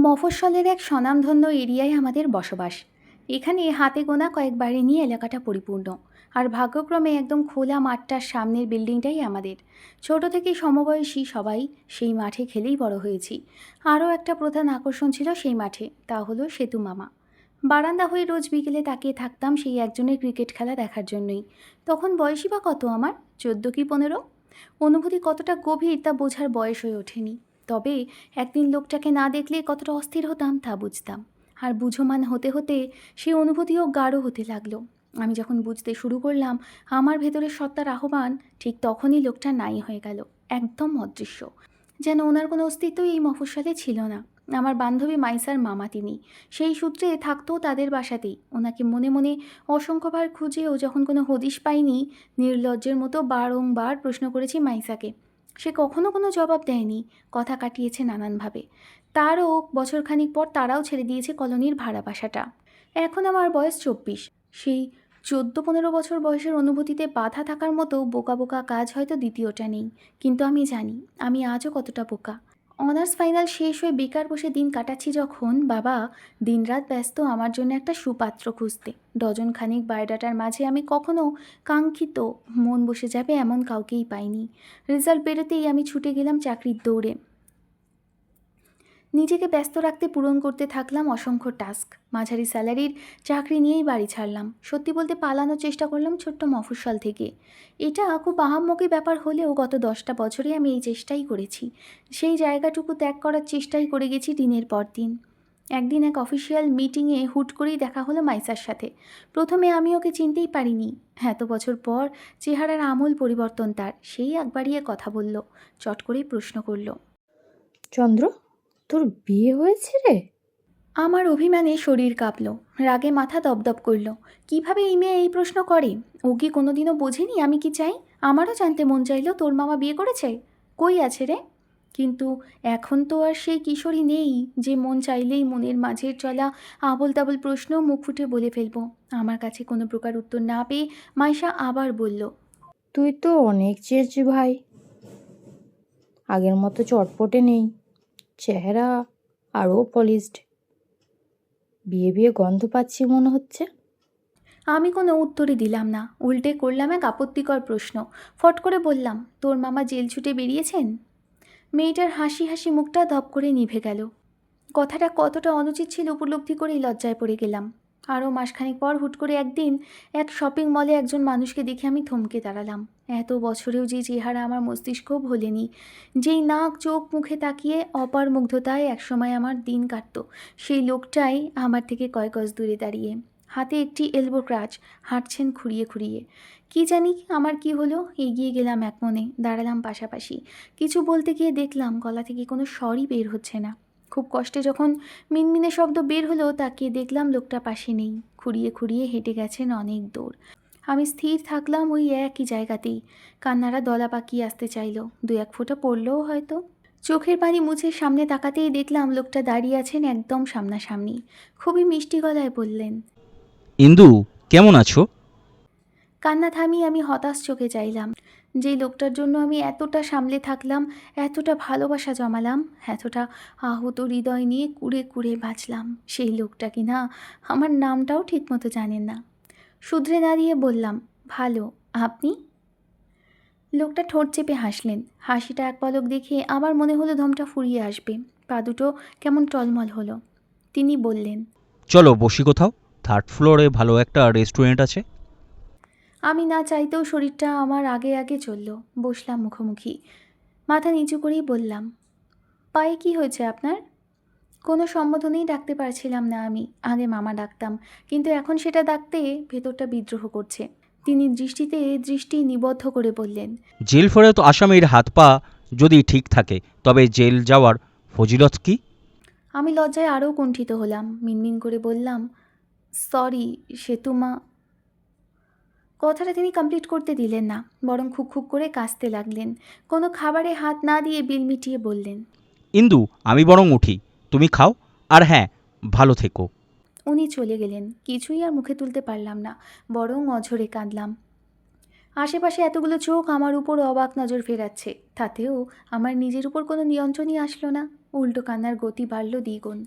মফস্বলের এক স্বনামধন্য এরিয়ায় আমাদের বসবাস। এখানে হাতে গোনা কয়েক বাড়ি নিয়ে এলাকাটা পরিপূর্ণ। আর ভাগ্যক্রমে একদম খোলা মাঠটার সামনের বিল্ডিংটাই আমাদের। ছোট থেকে সমবয়সী সবাই সেই মাঠে খেলেই বড় হয়েছি। আরও একটা প্রধান আকর্ষণ ছিল সেই মাঠে, তা হলো সেতু মামা। বারান্দা হয়ে রোজ বিকেলে তাকিয়ে থাকতাম সেই একজনের ক্রিকেট খেলা দেখার জন্যই। তখন বয়সই বা কত আমার, 14 কি 15। অনুভূতি কতটা গভীর তা বোঝার বয়স হয়ে ওঠেনি। তবে একদিন লোকটাকে না দেখলে কতটা অস্থির হতাম তা বুঝতাম। আর বুঝোমান হতে হতে সেই অনুভূতিও গাঢ় হতে লাগলো। আমি যখন বুঝতে শুরু করলাম আমার ভেতরের সত্তার আহ্বান, ঠিক তখনই লোকটা নাই হয়ে গেল, একদম অদৃশ্য। যেন ওনার কোনো অস্তিত্বই এই মফস্বলে ছিল না। আমার বান্ধবী মাইসার মামা তিনি। সেই সূত্রে থাকতো তাদের বাসাতেই। ওনাকে মনে মনে অসংখ্যবার খুঁজেও যখন কোনো হদিশ পাইনি, নির্লজ্জের মতো বারংবার প্রশ্ন করেছি মাইসাকে। সে কখনো কোনো জবাব দেয়নি, কথা কাটিয়েছে নানানভাবে। তারও বছরখানিক পর তারাও ছেড়ে দিয়েছে কলোনির ভাড়া বাসাটা। এখন আমার বয়স 24। সেই 14-15 বছর বয়সের অনুভূতিতে বাধা থাকার মতো বোকা বোকা কাজ হয়তো দ্বিতীয়টা নেই। কিন্তু আমি জানি আমি আজও কতটা বোকা। অনার্স ফাইনাল শেষ হয়ে বেকার বসে দিন কাটাচ্ছি যখন, বাবা দিনরাত ব্যস্ত আমার জন্য একটা সুপাত্র খুঁজতে। ডজন খানিক বায়োডাটার মাঝে আমি কখনো কাঙ্ক্ষিত মন বসে যাবে এমন কাউকেই পাইনি। রেজাল্ট বেরোতেই আমি ছুটে গেলাম চাকরির দৌড়ে। নিজেকে ব্যস্ত রাখতে পূরণ করতে থাকলাম অসংখ্য টাস্ক। মাঝারি স্যালারির চাকরি নিয়েই বাড়ি ছাড়লাম। সত্যি বলতে পালানোর চেষ্টা করলাম ছোট্ট মফস্বল থেকে। এটা খুব আহাম্মকি ব্যাপার হলেও গত 10টা বছরে আমি এই চেষ্টাই করেছি। সেই জায়গাটুকু ত্যাগ করার চেষ্টাই করে গেছি দিনের পর দিন। একদিন এক অফিসিয়াল মিটিংয়ে হুট করেই দেখা হলো মাইসার সাথে। প্রথমে আমি ওকে চিনতেই পারিনি। এত বছর পর চেহারার আমূল পরিবর্তন তার। সেই একবারিয়ে কথা বলল, চট করে প্রশ্ন করল, চন্দ্র, তোর বিয়ে হয়েছে রে? আমার অভিমানে শরীর কাঁপল, রাগে মাথা দপদপ করল। কিভাবে এই মেয়ে এই প্রশ্ন করে? ও কি কোনোদিনও বোঝেনি আমি কি চাই? আমারও জানতে মন চাইল তোর মামা বিয়ে করেছে। কই আছে রে? কিন্তু এখন তো আর সেই কিশোরী নেই যে মন চাইলেই মনের মাঝের চলা আবোল তাবোল প্রশ্ন মুখ ফুটে বলে ফেলবো। আমার কাছে কোনো প্রকার উত্তর না পেয়ে মাইশা আবার বলল, তুই তো অনেক চেয়েছি ভাই, আগের মতো চটপটে নেই, চেহারা আরও পলিশড, বিয়ে বিয়ে গন্ধ পাচ্ছি মনে হচ্ছে। আমি কোনো উত্তরই দিলাম না, উল্টে করলাম এক আপত্তিকর প্রশ্ন। ফট করে বললাম, তোর মামা জেল ছুটে বেরিয়েছেন? মেয়েটার হাসি হাসি মুখটা ধপ করে নিভে গেল। কথাটা কতটা অনুচিত ছিল উপলব্ধি করেই লজ্জায় পড়ে গেলাম। আরও মাসখানেক পর হুট করে একদিন এক শপিং মলে একজন মানুষকে দেখে আমি থমকে দাঁড়ালাম। এত বছরেও যে চেহারা আমার মস্তিষ্কও ভোলেনি, যেই নাক চোখ মুখে তাকিয়ে অপার মুগ্ধতায় একসময় আমার দিন কাটত, সেই লোকটাই আমার থেকে কয়েক গজ দূরে দাঁড়িয়ে, হাতে একটি এলবো ক্রাচ, হাঁটছেন খুঁড়িয়ে খুঁড়িয়ে। কি জানি আমার কি হলো, এগিয়ে গেলাম এক মনে, দাঁড়ালাম পাশাপাশি। কিছু বলতে গিয়ে দেখলাম গলা থেকে কোনো স্বরই বের হচ্ছে না। খুব কষ্টে যখন মিনমিনে শব্দ বের হলো, তাকিয়ে দেখলাম লোকটা পাশে নেই। খুঁড়িয়ে খুঁড়িয়ে হেঁটে গেছেন অনেক দূর। আমি স্থির থাকলাম ওই একই জায়গাতেই। কান্নারা দলা পাকিয়ে আসতে চাইল, 2-1 ফোঁটা পড়লও হয়তো। চোখের পানি মুছে সামনে তাকাতেই দেখলাম লোকটা দাঁড়িয়ে আছেন একদম সামনাসামনি। খুবই মিষ্টি গলায় বললেন, ইন্দু, কেমন আছো? কান্না থামিয়ে আমি হতাশ চোখে চাইলাম। যেই লোকটার জন্য আমি এতটা সামলে থাকলাম, এতটা ভালোবাসা জমালাম, এতটা আহত হৃদয় নিয়ে কুড়ে কুড়ে বাঁচলাম, সেই লোকটা কিনা আমার নামটাও ঠিকমতো জানেন না। শুধরে না দিয়ে বললাম, ভালো, আপনি? লোকটা ঠোঁট চেপে হাসলেন। হাসিটা এক পলক দেখে আমার মনে হলো দমটা ফুরিয়ে আসবে। পা দুটো কেমন টলমল হলো। তিনি বললেন, চলো বসি কোথাও, 3rd ফ্লোরে ভালো একটা রেস্টুরেন্ট আছে। আমি না চাইতেও শরীরটা আমার আগে আগে চলল। বসলাম মুখোমুখি। মাথা নিচু করেই বললাম, পায়ে কি হয়েছে আপনার? কোনো সম্বোধনেই ডাকতে পারছিলাম না আমি। আগে মামা ডাকতাম, কিন্তু এখন সেটা ডাকতে ভেতরটা বিদ্রোহ করছে। তিনি দৃষ্টিতে দৃষ্টি নিবদ্ধ করে বললেন, জেল ফেরত আসামির হাত পা যদি ঠিক থাকে তবে জেল যাওয়ার ফজিলত কি? আমি লজ্জায় আরও কুণ্ঠিত হলাম। মিনমিন করে বললাম, সরি সেতুমা। কথাটা তিনি কমপ্লিট করতে দিলেন না, বরং খুব খুব করে কাশতে লাগলেন। কোনো খাবারে হাত না দিয়ে বিল মিটিয়ে বললেন, ইন্দু, আমি বরং উঠি, তুমি খাও, আর হ্যাঁ, ভালো থেকো। উনি চলে গেলেন। কিছুই আর মুখে তুলতে পারলাম না, বরং অঝরে কাঁদলাম। আশেপাশে এতগুলো চোখ আমার উপর অবাক নজর ফেরাচ্ছে, তাতেও আমার নিজের উপর কোনো নিয়ন্ত্রণই আসলো না। উল্টো কান্নার গতি বাড়ল দ্বিগুণ।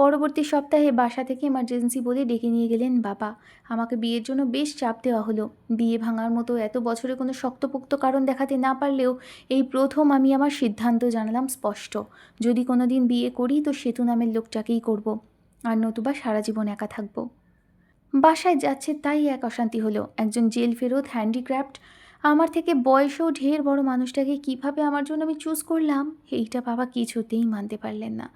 পরবর্তী সপ্তাহে বাসা থেকে এমার্জেন্সি বলে ডেকে নিয়ে গেলেন বাবা। আমাকে বিয়ের জন্য বেশ চাপ দেওয়া হলো। বিয়ে ভাঙার মতো এত বছরে কোনো শক্তপোক্ত কারণ দেখাতে না পারলেও এই প্রথম আমি আমার সিদ্ধান্ত জানালাম স্পষ্ট। যদি কোনো দিন বিয়ে করি তো সেতু নামের লোকটাকেই করব, আর নতুবা সারা জীবন একা থাকবো। বাসায় যাচ্ছে তাই এক অশান্তি হলো। একজন জেল ফেরত হ্যান্ডিক্রাফট আমার থেকে বয়সেও ঢের বড় মানুষটাকে কিভাবে আমার জন্য আমি চুজ করলাম, এইটা বাবা কিছুতেই মানতে পারলেন না।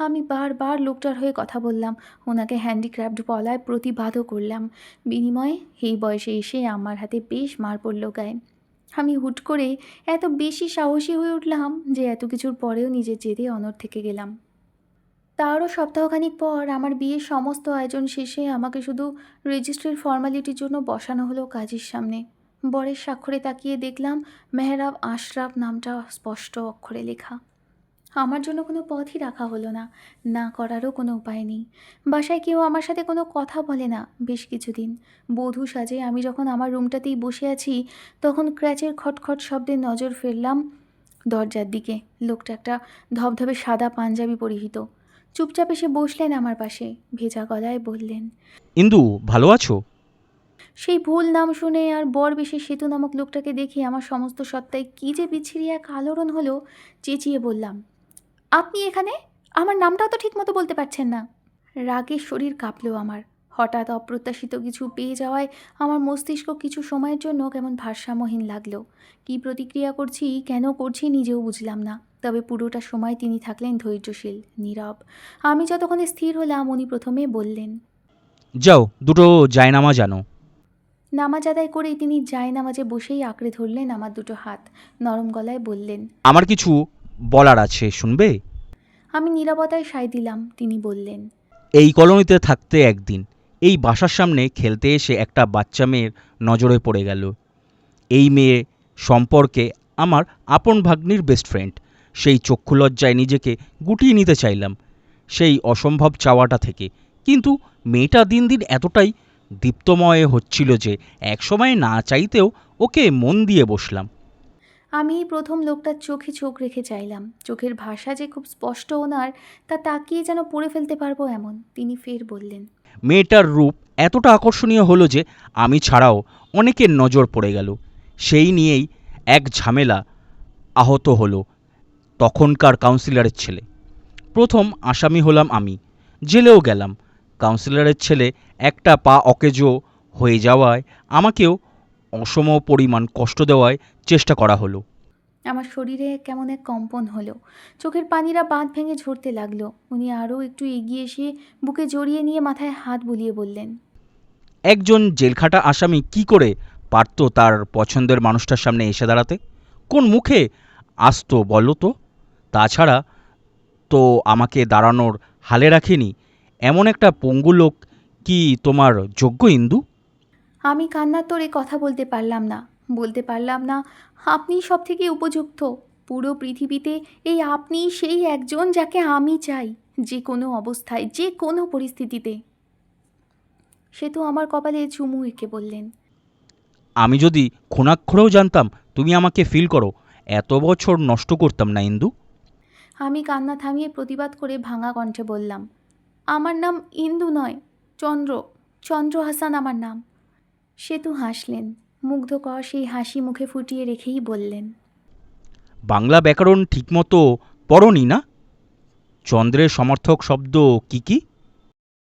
আমি বারবার লোকটার হয়ে কথা বললাম, ওনাকে হ্যান্ডিক্রাফট বলায় প্রতিবাদও করলাম। বিনিময়ে এই বয়সে এসে আমার হাতে বেশ মার পড়ল গায়ে। আমি হুট করে এত বেশি সাহসী হয়ে উঠলাম যে এত কিছুর পরেও নিজের জেদে অনড় থেকে গেলাম। তারও সপ্তাহখানিক পর আমার বিয়ের সমস্ত আয়োজন শেষে আমাকে শুধু রেজিস্ট্রির ফর্মালিটির জন্য বসানো হলো কাজের সামনে। বরের স্বাক্ষরে তাকিয়ে দেখলাম মেহরাব আশরাফ নামটা স্পষ্ট অক্ষরে লেখা। আমার জন্য কোনো পথই রাখা হলো না, না করারও কোনো উপায় নেই। বাসায় কেউ আমার সাথে কোনো কথা বলে না বেশ কিছুদিন। বধূ সাজে আমি যখন আমার রুমটাতেই বসে আছি, তখন ক্র্যাচের খটখট শব্দে নজর ফেললাম দরজার দিকে। লোকটা একটা ধবধবে সাদা পাঞ্জাবি পরিহিত। চুপচাপ এসে বসলেন আমার পাশে, ভেজা গলায় বললেন, ইন্দু, ভালো আছো? সেই ভুল নাম শুনে আর বর বেশে সেতু নামক লোকটাকে দেখে আমার সমস্ত সত্তায় কী যে বিচ্ছিরি এক আলোড়ন হলো। চেঁচিয়ে বললাম, আপনি এখানে? আমার নামটাও তো ঠিকমতো বলতে পারছেন না। রাগে শরীর কাঁপলো আমার। হঠাৎ অপ্রত্যাশিত কিছু পেয়ে যাওয়ায় আমার মস্তিষ্ক কিছু সময়ের জন্য কেমন ভারসাম্যহীন লাগলো। কী প্রতিক্রিয়া করছি, কেন করছি নিজেও বুঝলাম না। তবে পুরোটা সময় তিনি থাকলেন ধৈর্যশীল, নীরব। আমি যতক্ষণে স্থির হলাম উনি প্রথমে বললেন। যাও, দুটো জায়নামাজ আনো। নামাজ আদায় করেই তিনি জায়নামাজে বসেই আঁকড়ে ধরলেন আমার দুটো হাত। নরম গলায় বললেন, আমার কিছু বলার আছে, শুনবে? আমি নীরবতায় সায় দিলাম। তিনি বললেন, এই কলোনিতে থাকতে একদিন এই বাসার সামনে খেলতে এসে একটা বাচ্চা মেয়ের নজরে পড়ে গেল। এই মেয়ে সম্পর্কে আমার আপন ভাগ্নির বেস্ট ফ্রেন্ড। সেই চক্ষু লজ্জায় নিজেকে গুটিয়ে নিতে চাইলাম সেই অসম্ভব চাওয়াটা থেকে, কিন্তু মেয়েটা দিন দিন এতটাই দীপ্তময় হচ্ছিল যে একসময় না চাইতেও ওকে মন দিয়ে বসলাম। আমি প্রথম লোকটার চোখে চোখ রেখে চাইলাম। চোখের ভাষা যে খুব স্পষ্ট ওনার, তা তাকিয়ে যেন পড়ে ফেলতে পারবো এমন। তিনি ফের বললেন, মেয়েটার রূপ এতটা আকর্ষণীয় হলো যে আমি ছাড়াও অনেকের নজর পড়ে গেল। সেই নিয়েই এক ঝামেলা আহত হলো তখনকার কাউন্সিলরের ছেলে। প্রথম আসামি হলাম আমি, জেলেও গেলাম। কাউন্সিলরের ছেলে একটা পা অকেজো হয়ে যাওয়ায় আমাকেও অসম পরিমাণ কষ্ট দেওয়ায় চেষ্টা করা হলো। আমার শরীরে কেমন এক কম্পন হলো। চোখের পানিরা বাঁধ ভেঙে ঝরতে লাগলো। উনি আরও একটু এগিয়ে এসে বুকে জড়িয়ে নিয়ে মাথায় হাত বুলিয়ে বললেন, একজন জেলখাটা আসামি কি করে পারত তার পছন্দের মানুষটার সামনে এসে দাঁড়াতে? কোন মুখে আসতো বলো তো? তাছাড়া তো আমাকে দাঁড়ানোর হালে রাখেনি এমন একটা পঙ্গু লোক কি তোমার যোগ্য, ইন্দু? আমি কান্নার তোড়ে কথা বলতে পারলাম না। বলতে পারলাম না, আপনিই সব থেকে উপযুক্ত। পুরো পৃথিবীতে এই আপনিই সেই একজন যাকে আমি চাই, যে কোনো অবস্থায়, যে কোনো পরিস্থিতিতে। সে তো আমার কপালে চুমু এঁকে বললেন, আমি যদি ক্ষুণাক্ষরেও জানতাম তুমি আমাকে ফিল করো, এত বছর নষ্ট করতাম না, ইন্দু। আমি কান্না থামিয়ে প্রতিবাদ করে ভাঙা কণ্ঠে বললাম, আমার নাম ইন্দু নয়, চন্দ্র, চন্দ্র হাসান আমার নাম। সেতু হাসলেন। মুগ্ধকর সেই হাসি মুখে ফুটিয়ে রেখেই বললেন, বাংলা ব্যাকরণ ঠিকমতো পড়নি না? চন্দ্রের সমর্থক শব্দ কি কি?